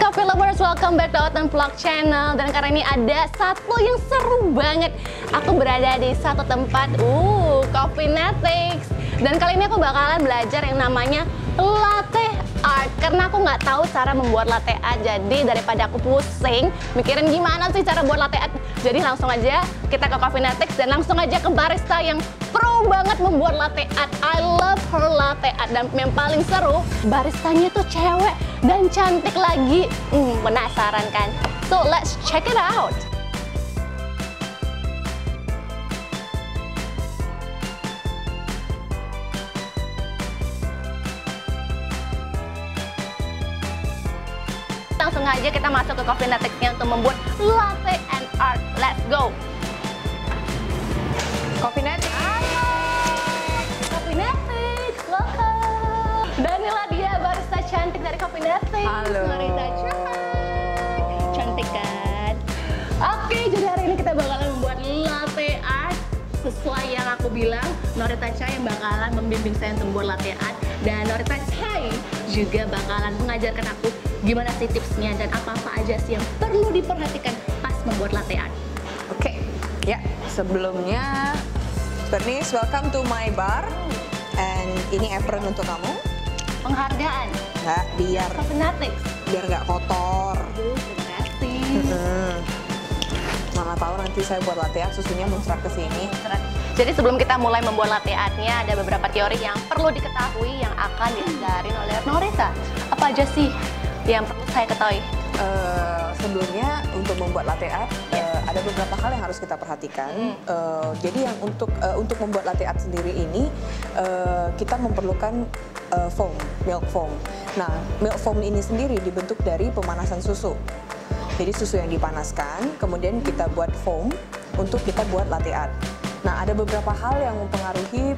Coffee Lovers, welcome back to Autumn Vlog Channel. Dan kali ini ada satu yang seru banget. Aku berada di satu tempat, Coffeenetics. Dan kali ini aku bakalan belajar yang namanya latte art. Karena aku nggak tahu cara membuat latte art. Jadi daripada aku pusing mikirin gimana sih cara buat latte art, jadi langsung aja kita ke Coffeenetics dan langsung aja ke barista yang pro banget membuat latte art. I love her latte art. Dan yang paling seru, baristanya tuh cewek dan cantik lagi. Penasaran kan? So let's check it out. Langsung aja kita masuk ke Coffeenetics-nya untuk membuat latte and art. Let's go. Coffeenetics. Halo, Coffeenetics, welcome. Dan inilah dia barista cantik dari Coffeenetics. Halo. Norita cantik kan? Oke, jadi hari ini kita bakalan membuat latte art. Sesuai yang aku bilang, Norita Chai yang bakalan membimbing saya untuk membuat latte art. Dan Norita Chai juga bakalan mengajarkan aku gimana sih tipsnya dan apa-apa aja sih yang perlu diperhatikan pas membuat latte art. Oke, ya sebelumnya Bernice, welcome to my bar. And ini apron untuk kamu. Penghargaan. Nggak, Coffeenetics. biar nggak kotor. Terima kasih. Mana tahu nanti saya buat latte art susunya muncrat ke sini. Jadi sebelum kita mulai membuat latte artnya, ada beberapa teori yang perlu diketahui yang akan diajarin oleh Norita. Apa aja sih yang perlu saya ketahui? Sebelumnya untuk membuat latte art ada beberapa hal yang harus kita perhatikan. Jadi yang untuk membuat latte art sendiri ini kita memerlukan foam, milk foam. Nah, milk foam ini sendiri dibentuk dari pemanasan susu. Jadi susu yang dipanaskan, kemudian kita buat foam untuk kita buat latte art. Nah, ada beberapa hal yang mempengaruhi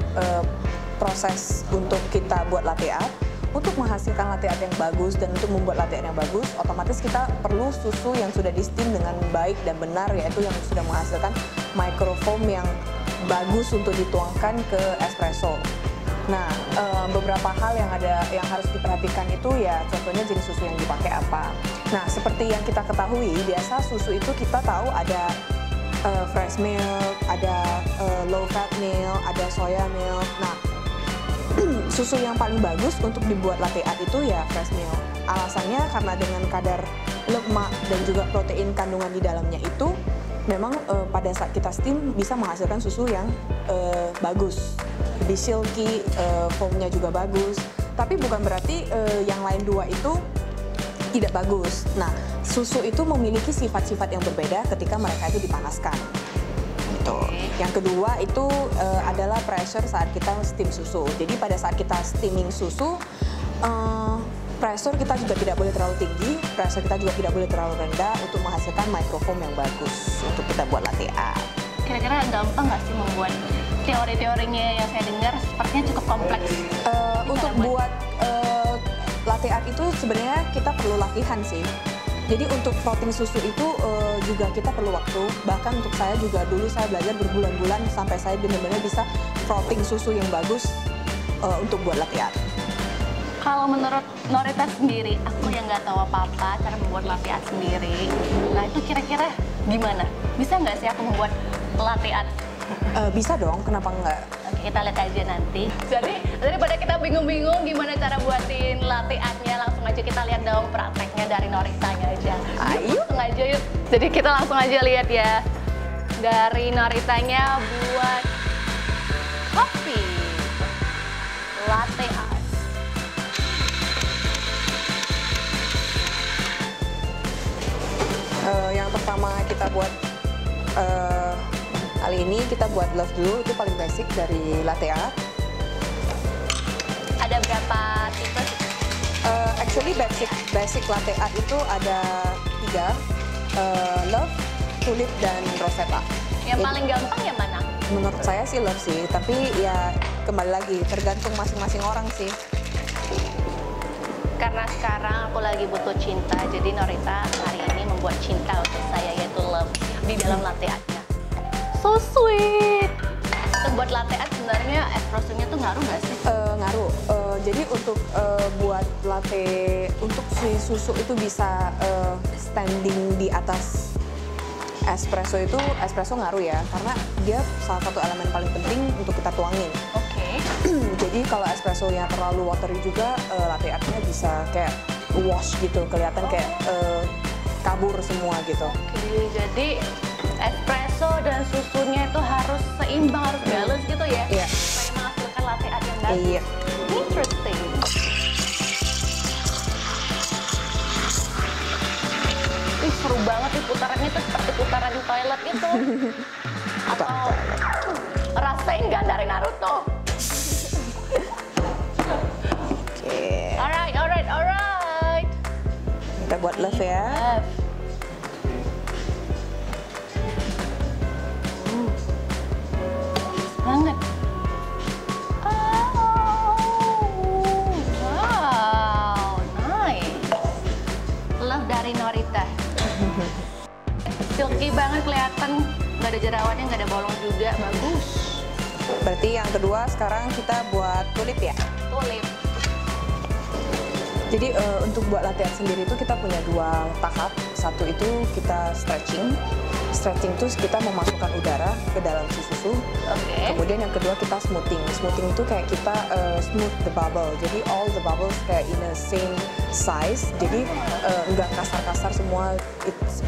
proses untuk kita buat latte art. Untuk menghasilkan latte art yang bagus dan untuk membuat latte art yang bagus, otomatis kita perlu susu yang sudah di steam dengan baik dan benar, yaitu yang sudah menghasilkan microfoam yang bagus untuk dituangkan ke espresso. Nah, beberapa hal yang harus diperhatikan itu ya, contohnya jenis susu yang dipakai apa. Nah, seperti yang kita ketahui, biasa susu itu kita tahu ada fresh milk, ada low fat milk, ada soya milk. Nah, susu yang paling bagus untuk dibuat latte art itu ya fresh milk. Alasannya karena dengan kadar lemak dan juga protein kandungan di dalamnya itu memang pada saat kita steam bisa menghasilkan susu yang bagus, lebih silky, foamnya juga bagus. Tapi bukan berarti yang lain dua itu tidak bagus. Nah, susu itu memiliki sifat-sifat yang berbeda ketika mereka itu dipanaskan. Gitu. Yang kedua itu adalah pressure saat kita steam susu. Jadi pada saat kita steaming susu, pressure kita juga tidak boleh terlalu tinggi, pressure kita juga tidak boleh terlalu rendah untuk menghasilkan microfoam yang bagus untuk kita buat latte art. Kira-kira gampang nggak sih membuat? Teori-teorinya yang saya dengar sepertinya cukup kompleks. Untuk buat latte art itu sebenarnya kita perlu latihan sih. Jadi untuk frotting susu itu juga kita perlu waktu. Bahkan untuk saya juga dulu saya belajar berbulan-bulan sampai saya benar-benar bisa frotting susu yang bagus untuk buat latte art. Kalau menurut Norita sendiri, aku yang nggak tahu apa-apa cara membuat latte art sendiri. Nah itu kira-kira gimana? Bisa nggak sih aku membuat latte art? Bisa dong, kenapa enggak? Oke, kita lihat aja nanti. Jadi daripada kita bingung-bingung gimana cara buatin latte artnya, langsung aja kita lihat dong prakteknya dari Noritanya aja. Ayo. Langsung aja yuk. Jadi kita langsung aja lihat ya dari Noritanya buat kopi latte art. Yang pertama kita buat kali ini kita buat love dulu, itu paling basic dari latte art. Ada berapa tipe? Actually basic latte art itu ada 3, love, tulip, dan rosetta. Yang paling gampang yang mana? Menurut saya sih love sih, tapi ya kembali lagi tergantung masing-masing orang sih. Karena sekarang aku lagi butuh cinta, jadi Norita hari ini membuat cinta untuk saya, yaitu love di dalam latte artnya. So sweet. Untuk buat latte art sebenarnya espressonya tuh ngaruh nggak sih? Ngaruh. Jadi untuk buat latte untuk si susu itu bisa standing di atas espresso itu, espresso ngaruh ya, karena dia salah satu elemen paling penting untuk kita tuangin. Oke. Jadi kalau espressonya terlalu watery juga, latte art-nya bisa kayak wash gitu, kelihatan kayak kabur semua gitu. Oke, jadi espresso dan susunya itu harus seimbang, harus balance gitu ya? Iya. Supaya menghasilkan latte art yang bagus. Iya. Interesting. Ih, seru banget nih putarannya tuh seperti putaran di toilet gitu. Atau rasain nggak dari Naruto? Oke. Alright. Kita buat love ya. Love. Banget. Oh, wow, nice. Love dari Norita. Silky banget kelihatan, nggak ada jerawatnya, nggak ada bolong juga, bagus. Berarti yang kedua sekarang kita buat tulip ya. Tulip. Jadi untuk buat latte art sendiri itu kita punya dua tahap. Satu itu kita stretching. Stretching itu kita memasukkan udara ke dalam si susu. Oke. Kemudian yang kedua kita smoothing. Smoothing itu kayak kita smooth the bubble. Jadi all the bubbles kayak in the same size. Jadi nggak kasar-kasar semua. It's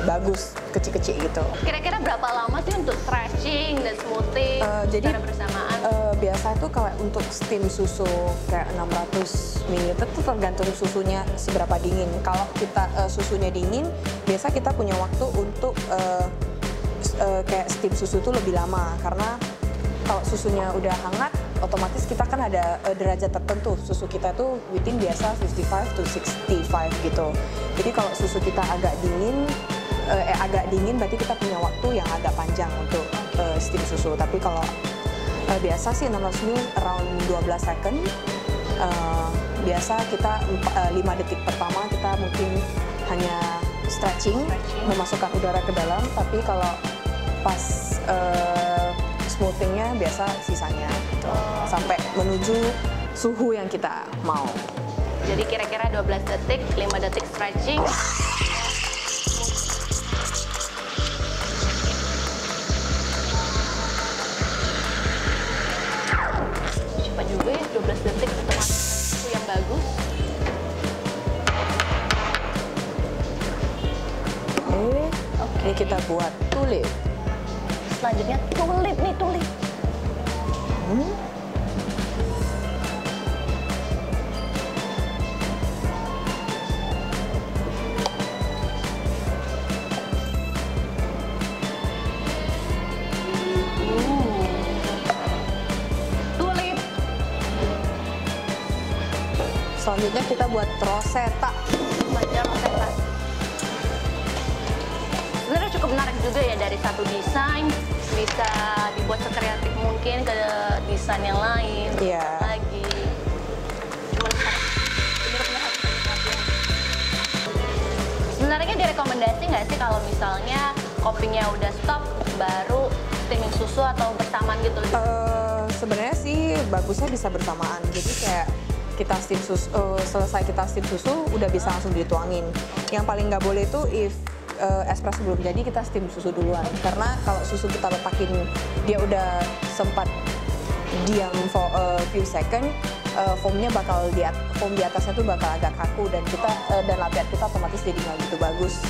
bagus, kecil-kecil gitu. Kira-kira berapa lama sih untuk stretching dan smoothing Jadi secara bersamaan? biasa itu kalau untuk steam susu kayak 600 ml itu tergantung susunya seberapa dingin. Kalau kita susunya dingin, biasa kita punya waktu untuk kayak steam susu itu lebih lama, karena kalau susunya udah hangat, otomatis kita kan ada derajat tertentu. Susu kita tuh within biasa 55 to 65 gitu. Jadi kalau susu kita agak dingin berarti kita punya waktu yang agak panjang untuk steam susu. Tapi kalau biasa sih 600 ml around 12 second. Biasa kita 5 detik pertama kita mungkin hanya stretching, memasukkan udara ke dalam. Tapi kalau pas smoothingnya biasa sisanya gitu, sampai menuju suhu yang kita mau. Jadi kira-kira 12 detik, 5 detik stretching. Cepat juga ya, 12 detik untuk menghasilkan susu yang bagus. Oke, ini kita buat tulip. Selanjutnya tulip nih, tulip. Tulip. Selanjutnya kita buat rosetta. Banyak rosetta. Sebenarnya cukup menarik juga ya, dari satu desain bisa dibuat sekreatif mungkin ke desain yang lain. Iya. Lagi. Cuman bener-bener harus perhatian. Sebenarnya direkomendasi nggak sih kalau misalnya kopinya udah stop baru steaming susu atau bersamaan gitu? Sebenarnya sih bagusnya bisa bersamaan. Jadi kayak kita steam susu, selesai kita steam susu udah bisa langsung dituangin. Yang paling nggak boleh itu if espresso belum jadi kita steam susu duluan, karena kalau susu kita letakin dia udah sempat diam for a few second, foamnya bakal foam di atasnya tuh bakal agak kaku dan kita dan latte art kita otomatis jadi nggak gitu bagus.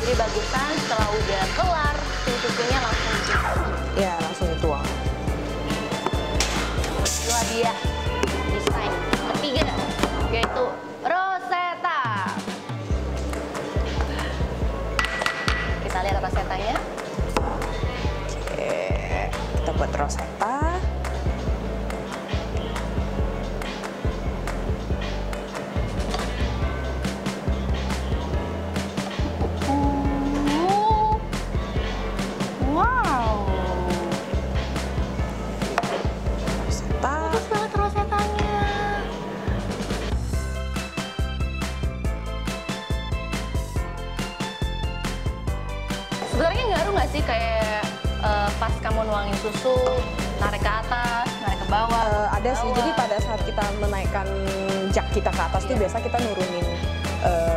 Jadi bagusan setelah udah kelar steam susunya langsung dituang. Ya langsung dituang. Itulah dia desain ketiga, yaitu rosetta. Kita lihat rosettanya. Oke, kita buat rosetta. Wow, Rosetta. bagus banget rosettanya. Sebenarnya ngaruh nggak sih kayak pas kamu nuangin susu, narik ke atas, narik ke bawah? Ada sih, jadi pada saat kita menaikkan jak kita ke atas tuh biasa kita nurunin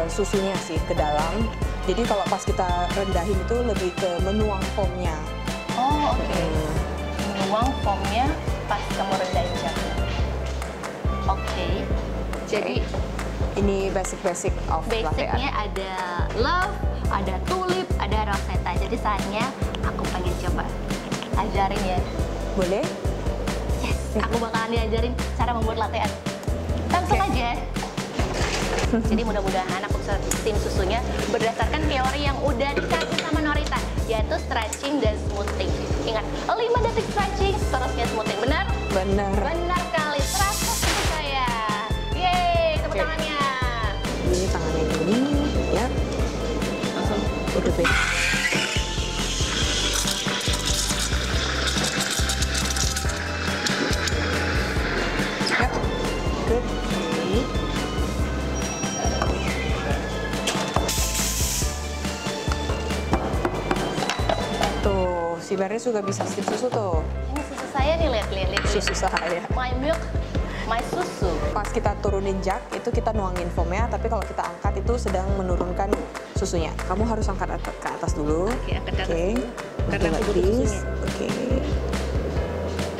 susunya sih ke dalam. Jadi kalau pas kita rendahin itu lebih ke menuang foamnya. Oh, oke. Menuang foamnya pas kamu rendahin jaknya. Oke. Jadi ini basic of latte art. basicnya ada love, ada tulip, ada rosetta. Jadi saatnya aku pengen coba ajarin ya. Boleh? Yes, aku bakalan diajarin cara membuat latte art. Langsung aja. Jadi mudah-mudahan aku bisa steam susunya berdasarkan teori yang udah dikasih sama Norita, yaitu stretching dan smoothing. Ingat, 5 detik stretching, terusnya smoothing. Benar? Benar. Benar kali, 100 untuk saya. Yeay, tepuk tangannya. Ini tangannya gini, ya. Langsung udah deh. Yap, good. Tuh, si Bernis juga bisa steam susu tuh. Ini susu saya nih, lihat. Susu saya. My milk, my susu. Pas kita turunin jak, itu kita nuangin foamnya, tapi kalau kita angkat itu sedang menurunkan susunya. Kamu harus angkat ke atas dulu. Oke, angkat ke atas Oke. dulu. Karena Like aku butuh this. susunya. Oke.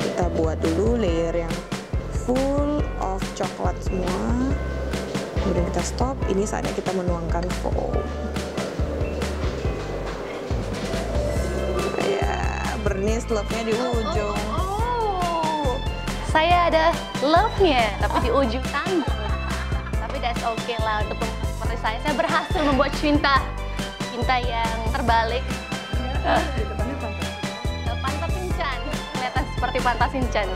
Kita buat dulu layer yang full of coklat semua. Kemudian kita stop. Ini saatnya kita menuangkan foam. Ya, Bernis love-nya di ujung. Oh, saya ada love-nya, tapi di ujung tanduk. Tapi that's okay lah, untuk seperti saya berhasil membuat cinta yang terbalik. Pantas Sinchan, kelihatan seperti Pantas Sinchan.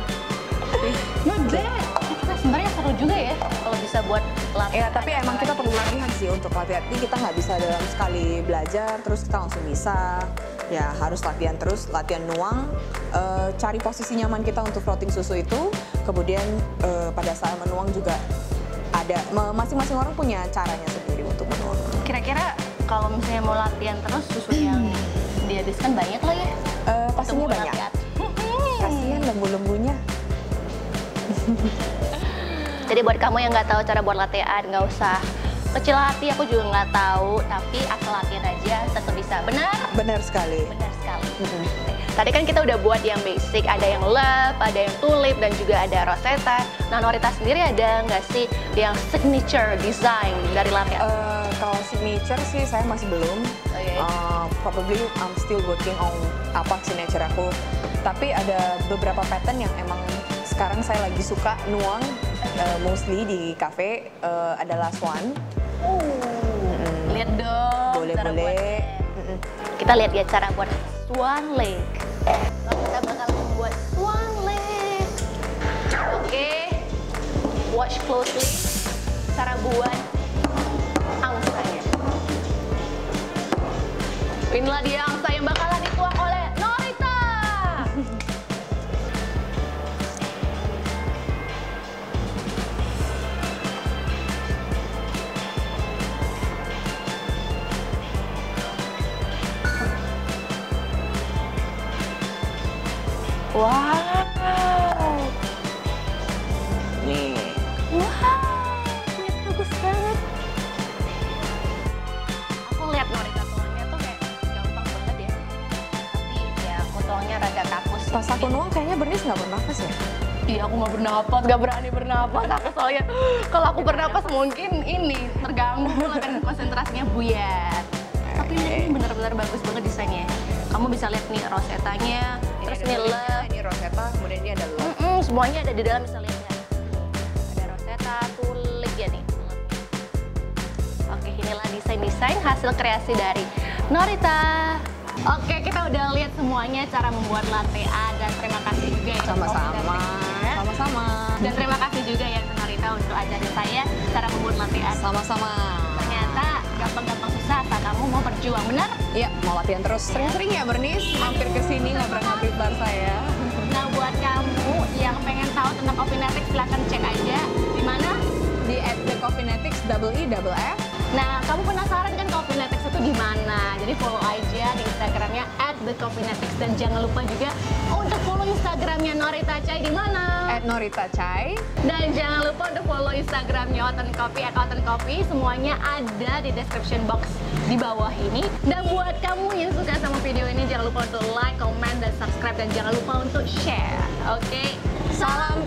Not bad. Kita sebenarnya seru juga ya kalau bisa buat latihan. Ya, tapi emang kita perlu latihan sih untuk latihan. Ini kita nggak bisa dalam sekali belajar terus kita langsung bisa. Ya harus latihan terus, latihan nuang, cari posisi nyaman kita untuk floating susu itu. Kemudian pada saat menuang juga ada, masing-masing orang punya caranya sendiri untuk menuang. Kira-kira kalau misalnya mau latihan terus susu yang dihabiskan banyak lah ya? Pastinya Untuk banyak. latihan. Kasihan lembu-lembunya. Jadi buat kamu yang nggak tahu cara buat latte art, nggak usah kecil hati, aku juga nggak tahu, tapi asal latihan aja tetap bisa. Benar? Benar sekali. Benar sekali. Tadi kan kita udah buat yang basic, ada yang love, ada yang tulip, dan juga ada rosetta. Nah, Norita sendiri ada nggak sih yang signature design dari latte art? Kalau signature sih saya masih belum. Okay. Probably I'm still working on apa signature aku. Tapi ada beberapa pattern yang emang sekarang saya lagi suka nuang, mostly di cafe, adalah swan. Lihat dong. Boleh. cara buatnya. Kita lihat ya cara buat swan lake. Kita bakal membuat swan lake. Oke. Watch closely cara buat angsanya. Inilah dia angsa yang bakalan dituang oleh Norita. Wow. Nih. Wow, lihat bagus banget. Aku lihat Norita tuangnya tuh kayak gampang banget ya. Tapi ya aku tuangnya rada kaku sih. Pas aku nuang kayaknya Bernis nggak bernafas ya? Iya, aku nggak bernapas, nggak berani bernapas. Aku soalnya kalau aku bernapas mungkin ini terganggu lah kan konsentrasinya buyar. Tapi ini benar-benar bagus banget desainnya. Kamu bisa lihat nih rosetanya, terus nih love. Ini rosetta, kemudian ini ada love. Semuanya ada di dalam, bisa lihat ya. Ada rosetta, tulip ya nih. Oke, inilah desain-desain hasil kreasi dari Norita. Oke, kita udah lihat semuanya cara membuat latte art, dan terima kasih juga ya. Sama-sama. Sama-sama. Dan terima kasih juga ya Norita untuk ajarin saya cara membuat latte art. Sama-sama. Ternyata gampang-gampang susah asal kamu mau berjuang, benar? Iya, mau latihan terus. Sering-sering ya Bernis, mampir ke sini ngabrak-ngabrik bar saya. Nah, buat kamu yang pengen tahu tentang Coffeenetics, silahkan cek aja di mana? Di @thecoffeenetics _EF. Nah, kamu penasaran kan Coffeenetics itu di mana? Jadi follow aja di Instagramnya @coffeenetics, dan jangan lupa juga untuk follow Instagramnya Norita Chai di mana? @NoritaChai. Dan jangan lupa untuk follow Instagramnya Oten Coffee @OtenCoffee. Semuanya ada di description box di bawah ini. Dan buat kamu yang suka sama video ini, jangan lupa untuk like, comment, dan subscribe. Dan jangan lupa untuk share. Oke? Salam